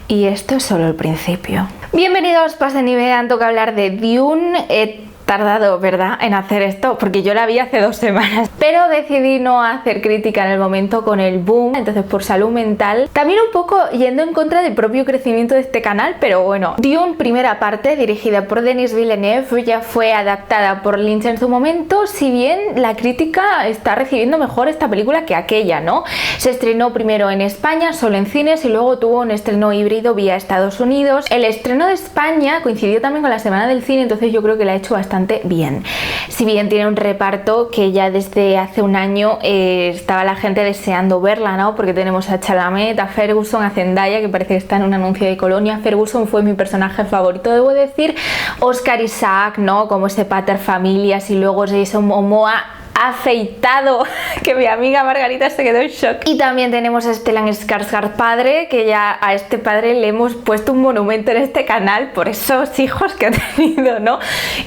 Y esto es solo el principio. Bienvenidos, pasen y vean, toca hablar de Dune. He tardado, ¿verdad?, en hacer esto, porque yo la vi hace 2 semanas, pero decidí no hacer crítica en el momento con el boom, entonces por salud mental, también un poco yendo en contra del propio crecimiento de este canal, pero bueno. Dune, primera parte, dirigida por Denis Villeneuve, ya fue adaptada por Lynch en su momento, si bien la crítica está recibiendo mejor esta película que aquella, ¿no? Se estrenó primero en España, solo en cines, y luego tuvo un estreno híbrido vía Estados Unidos. El estreno de España coincidió también con la Semana del Cine, entonces yo creo que la ha hecho bastante bien. Si bien tiene un reparto que ya desde hace un año estaba la gente deseando verla, ¿no? Porque tenemos a Chalamet, a Ferguson, a Zendaya, que parece que está en un anuncio de Colonia. Ferguson fue mi personaje favorito, debo decir. Oscar Isaac, ¿no? Como ese pater familias, y luego Jason Momoa afeitado, que mi amiga Margarita se quedó en shock. Y también tenemos a Stellan Skarsgård padre, que ya a este padre le hemos puesto un monumento en este canal por esos hijos que ha tenido, ¿no?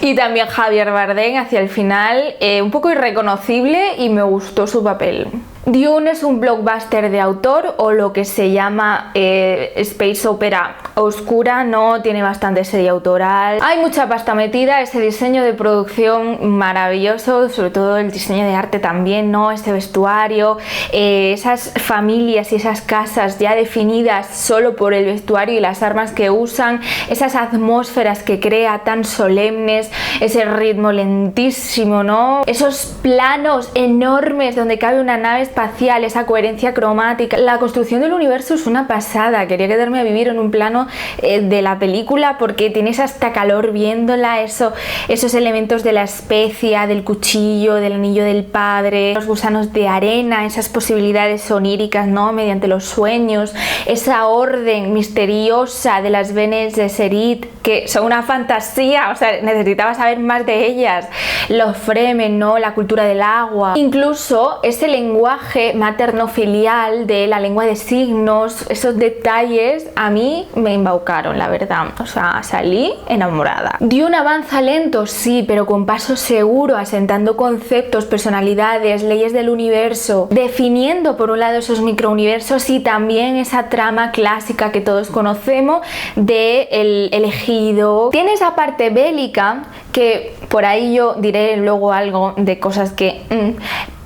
Y también Javier Bardem hacia el final, un poco irreconocible, y me gustó su papel. Dune es un blockbuster de autor, o lo que se llama space opera oscura, ¿no? Tiene bastante serie autoral, hay mucha pasta metida, ese diseño de producción maravilloso, sobre todo el diseño de arte también, ¿no? Ese vestuario, esas familias y esas casas ya definidas solo por el vestuario y las armas que usan, esas atmósferas que crea tan solemnes, ese ritmo lentísimo, ¿no? Esos planos enormes donde cabe una nave espacial, esa coherencia cromática. La construcción del universo es una pasada. Quería quedarme a vivir en un plano de la película, porque tienes hasta calor viéndola, esos elementos de la especia, del cuchillo, del anillo del padre, los gusanos de arena, esas posibilidades oníricas, ¿no? Mediante los sueños, esa orden misteriosa de las Bene Gesserit, que son una fantasía, o sea, necesitaba saber más de ellas. Los Fremen, ¿no? La cultura del agua, incluso ese lenguaje materno-filial de la lengua de signos, esos detalles a mí me embaucaron, la verdad. O sea, salí enamorada. Dune avanza lento, sí, pero con paso seguro, asentando conceptos, personalidades, leyes del universo, definiendo por un lado esos microuniversos y también esa trama clásica que todos conocemos de el elegido. Tiene esa parte bélica, que por ahí yo diré luego algo de cosas que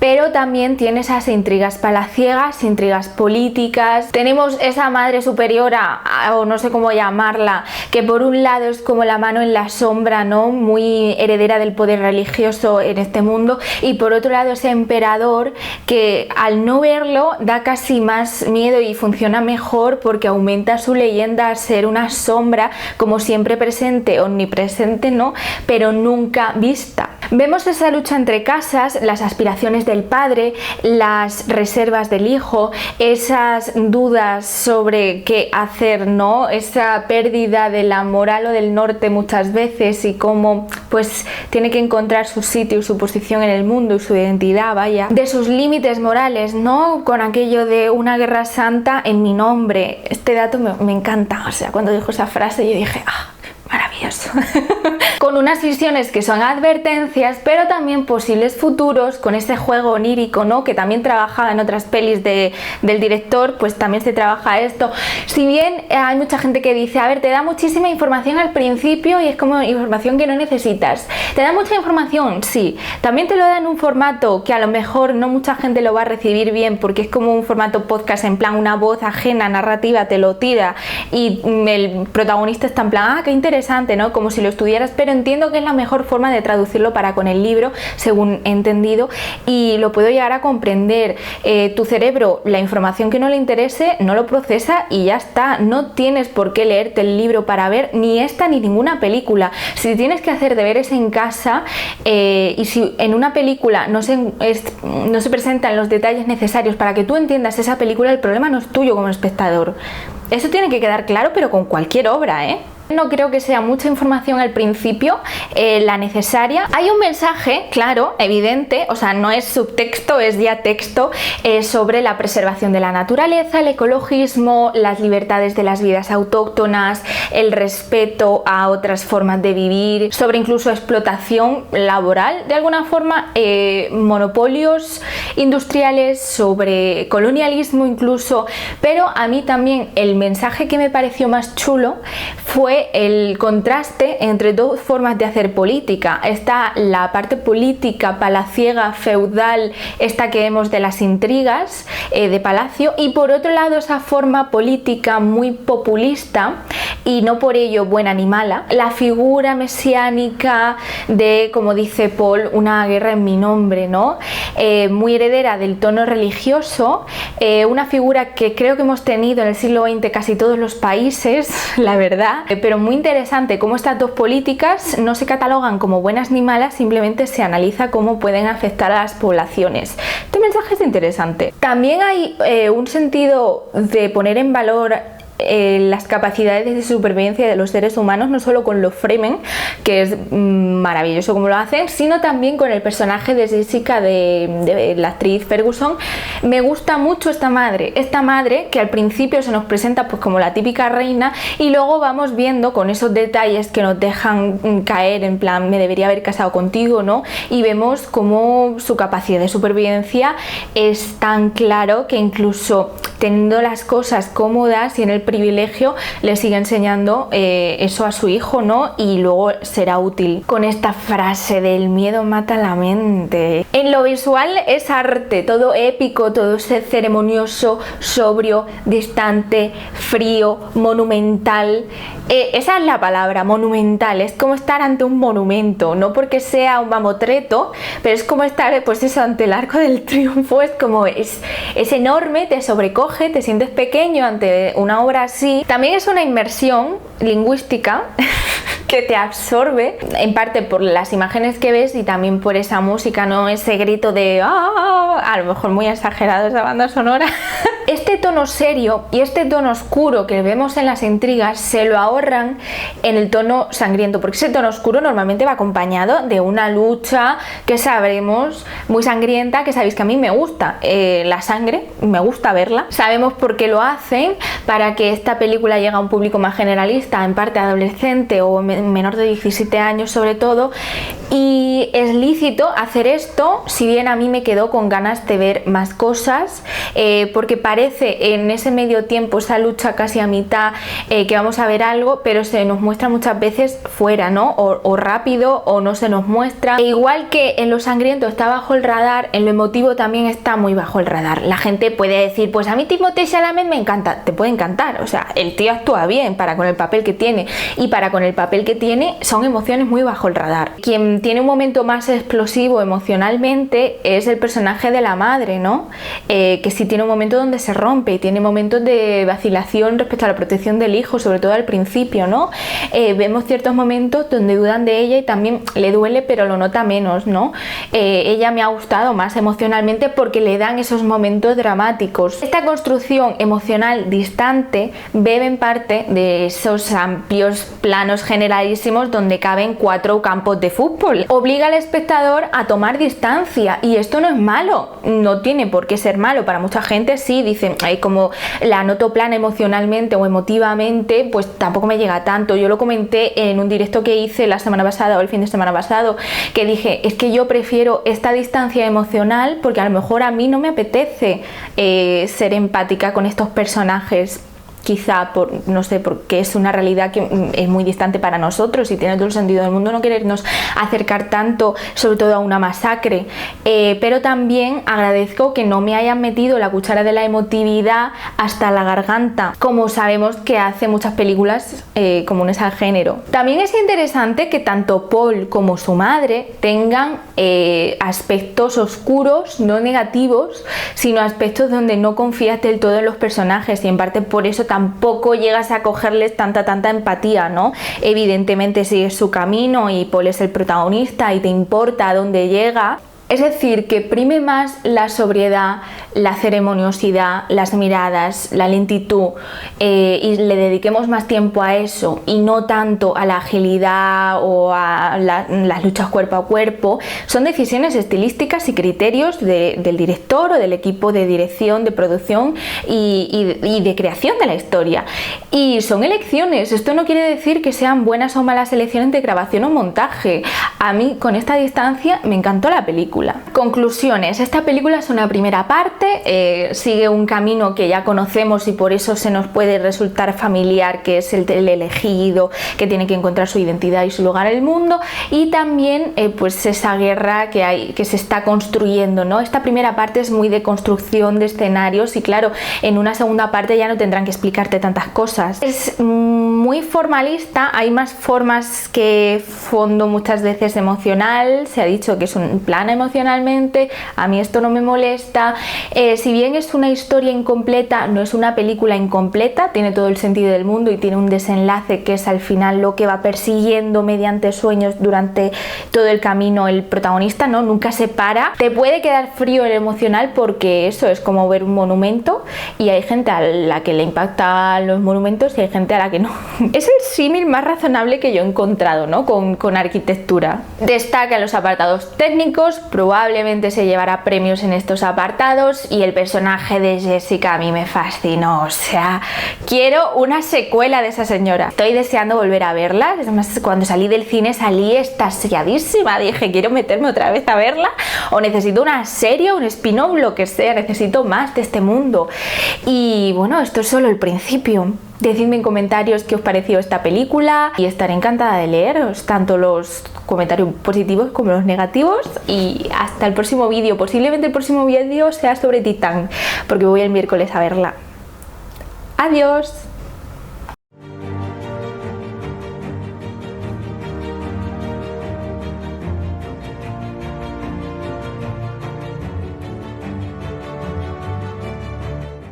pero también tiene esas intrigas palaciegas, intrigas políticas. Tenemos esa madre superiora, o no sé cómo llamarla, que por un lado es como la mano en la sombra, ¿no? Muy heredera del poder religioso en este mundo, y por otro lado ese emperador que al no verlo da casi más miedo y funciona mejor, porque aumenta su leyenda a ser una sombra, como siempre presente, omnipresente, ¿no? Pero nunca vista. Vemos esa lucha entre casas, las aspiraciones del padre, las reservas del hijo, esas dudas sobre qué hacer, ¿no? Esa pérdida de la moral o del norte muchas veces, y cómo pues tiene que encontrar su sitio y su posición en el mundo y su identidad, vaya, de sus límites morales, ¿no? Con aquello de una guerra santa en mi nombre. Este dato me encanta, o sea, cuando dijo esa frase yo dije, maravilloso. Con unas visiones que son advertencias, pero también posibles futuros, con ese juego onírico, ¿no? Que también trabajaba en otras pelis del director, pues también se trabaja esto. Si bien hay mucha gente que dice, a ver, te da muchísima información al principio y es como información que no necesitas. ¿Te da mucha información? Sí. También te lo da en un formato que a lo mejor no mucha gente lo va a recibir bien, porque es como un formato podcast, en plan una voz ajena, narrativa, te lo tira, y el protagonista está en plan, qué interesante, ¿no? Como si lo estudiaras, pero entiendo que es la mejor forma de traducirlo para con el libro, según he entendido, y lo puedo llegar a comprender. Tu cerebro, la información que no le interese, no lo procesa y ya está. No tienes por qué leerte el libro para ver ni esta ni ninguna película. Si tienes que hacer deberes en casa, y si en una película no se presentan los detalles necesarios para que tú entiendas esa película, el problema no es tuyo como espectador. Eso tiene que quedar claro, pero con cualquier obra, No creo que sea mucha información al principio, la necesaria. Hay un mensaje, claro, evidente, o sea, no es subtexto, es ya texto, sobre la preservación de la naturaleza, el ecologismo, las libertades de las vidas autóctonas, el respeto a otras formas de vivir, sobre incluso explotación laboral, de alguna forma, monopolios industriales, sobre colonialismo incluso, pero a mí también el mensaje que me pareció más chulo fue el contraste entre dos formas de hacer política. Está la parte política palaciega, feudal, esta que vemos de las intrigas de palacio, y por otro lado esa forma política muy populista y no por ello buena ni mala, la figura mesiánica de, como dice Paul, una guerra en mi nombre, ¿no? Muy heredera del tono religioso, una figura que creo que hemos tenido en el siglo XX casi todos los países, la verdad, pero muy interesante cómo estas dos políticas no se catalogan como buenas ni malas, simplemente se analiza cómo pueden afectar a las poblaciones. Este mensaje es interesante. También hay un sentido de poner en valor las capacidades de supervivencia de los seres humanos, no solo con los Fremen, que es maravilloso como lo hacen, sino también con el personaje de Jessica, de la actriz Ferguson. Me gusta mucho esta madre que al principio se nos presenta pues como la típica reina, y luego vamos viendo con esos detalles que nos dejan caer en plan, me debería haber casado contigo, ¿no? Y vemos cómo su capacidad de supervivencia es tan claro que incluso teniendo las cosas cómodas y en el privilegio le sigue enseñando eso a su hijo, ¿no? Y luego será útil. Con esta frase del miedo mata la mente. En lo visual es arte, todo épico, todo ceremonioso, sobrio, distante, frío, monumental. Esa es la palabra, monumental. Es como estar ante un monumento, no porque sea un mamotreto, pero es como estar, pues eso, ante el Arco del Triunfo. Es como, es enorme, te sobrecoge, te sientes pequeño ante una obra así. También es una inmersión lingüística que te absorbe, en parte por las imágenes que ves y también por esa música, ¿no? Ese grito de ¡ah! A lo mejor muy exagerado esa banda sonora. Este tono serio y este tono oscuro que vemos en las intrigas se lo ahorran en el tono sangriento, porque ese tono oscuro normalmente va acompañado de una lucha que sabremos muy sangrienta, que sabéis que a mí me gusta la sangre, me gusta verla. Sabemos por qué lo hacen, para que esta película llegue a un público más generalista, en parte adolescente o menor de 17 años sobre todo, y es lícito hacer esto, si bien a mí me quedó con ganas de ver más cosas, porque parece en ese medio tiempo, esa lucha casi a mitad, que vamos a ver algo, pero se nos muestra muchas veces fuera, ¿no? O rápido, o no se nos muestra. E igual que en lo sangriento está bajo el radar, en lo emotivo también está muy bajo el radar. La gente puede decir, pues a mí Timothée Chalamet me encanta, te puede encantar, o sea, el tío actúa bien para con el papel que tiene, y para con el papel que tiene son emociones muy bajo el radar. Quien tiene un momento más explosivo emocionalmente es el personaje de la madre, ¿no? Que sí tiene un momento donde se rompe y tiene momentos de vacilación respecto a la protección del hijo, sobre todo al principio, ¿no? Vemos ciertos momentos donde dudan de ella y también le duele, pero lo nota menos, ¿no? Ella me ha gustado más emocionalmente porque le dan esos momentos dramáticos. Esta construcción emocional distante bebe en parte de esos amplios planos generalísimos donde caben 4 campos de fútbol. Obliga al espectador a tomar distancia, y esto no es malo, no tiene por qué ser malo. Para mucha gente sí, dicen, ay, como la noto plana emocionalmente o emotivamente, pues tampoco me llega tanto. Yo lo comenté en un directo que hice la semana pasada o el fin de semana pasado, que dije, es que yo prefiero esta distancia emocional porque a lo mejor a mí no me apetece ser empática con estos personajes, quizá por, no sé, porque es una realidad que es muy distante para nosotros y tiene todo el sentido del mundo no querernos acercar tanto, sobre todo a una masacre, pero también agradezco que no me hayan metido la cuchara de la emotividad hasta la garganta, como sabemos que hace muchas películas comunes al género. También es interesante que tanto Paul como su madre tengan aspectos oscuros, no negativos, sino aspectos donde no confías del todo en los personajes, y en parte por eso tampoco llegas a cogerles tanta empatía, ¿no? Evidentemente sigues su camino y Paul es el protagonista y te importa a dónde llega, Es decir, que prime más la sobriedad, la ceremoniosidad, las miradas, la lentitud, y le dediquemos más tiempo a eso y no tanto a la agilidad o a las luchas cuerpo a cuerpo. Son decisiones estilísticas y criterios del director o del equipo de dirección, de producción y de creación de la historia. Y son elecciones. Esto no quiere decir que sean buenas o malas elecciones de grabación o montaje. A mí, con esta distancia, me encantó la película. Conclusiones. Esta película es una primera parte, sigue un camino que ya conocemos y por eso se nos puede resultar familiar, que es el del elegido, que tiene que encontrar su identidad y su lugar en el mundo, y también pues esa guerra que se está construyendo, ¿no? Esta primera parte es muy de construcción de escenarios y claro, en una segunda parte ya no tendrán que explicarte tantas cosas. Es muy formalista, hay más formas que fondo muchas veces emocional. Se ha dicho que es un plan emocionalmente, a mí esto no me molesta. Si bien es una historia incompleta, no es una película incompleta, tiene todo el sentido del mundo y tiene un desenlace que es al final lo que va persiguiendo mediante sueños durante todo el camino el protagonista, ¿no? Nunca se para. Te puede quedar frío el emocional porque eso es como ver un monumento y hay gente a la que le impactan los monumentos y hay gente a la que no. Es el símil más razonable que yo he encontrado, ¿no? con arquitectura. Destaca los apartados técnicos, probablemente se llevará premios en estos apartados, y el personaje de Jessica a mí me fascinó. O sea, quiero una secuela de esa señora. Estoy deseando volver a verla. Además, cuando salí del cine salí extasiadísima. Dije, quiero meterme otra vez a verla, o necesito una serie, un spin-off, lo que sea. Necesito más de este mundo. Y bueno, esto es solo el principio. Decidme en comentarios qué os pareció esta película y estaré encantada de leeros tanto los comentarios positivos como los negativos. Y hasta el próximo vídeo. Posiblemente el próximo vídeo sea sobre Titán, porque voy el miércoles a verla. Adiós.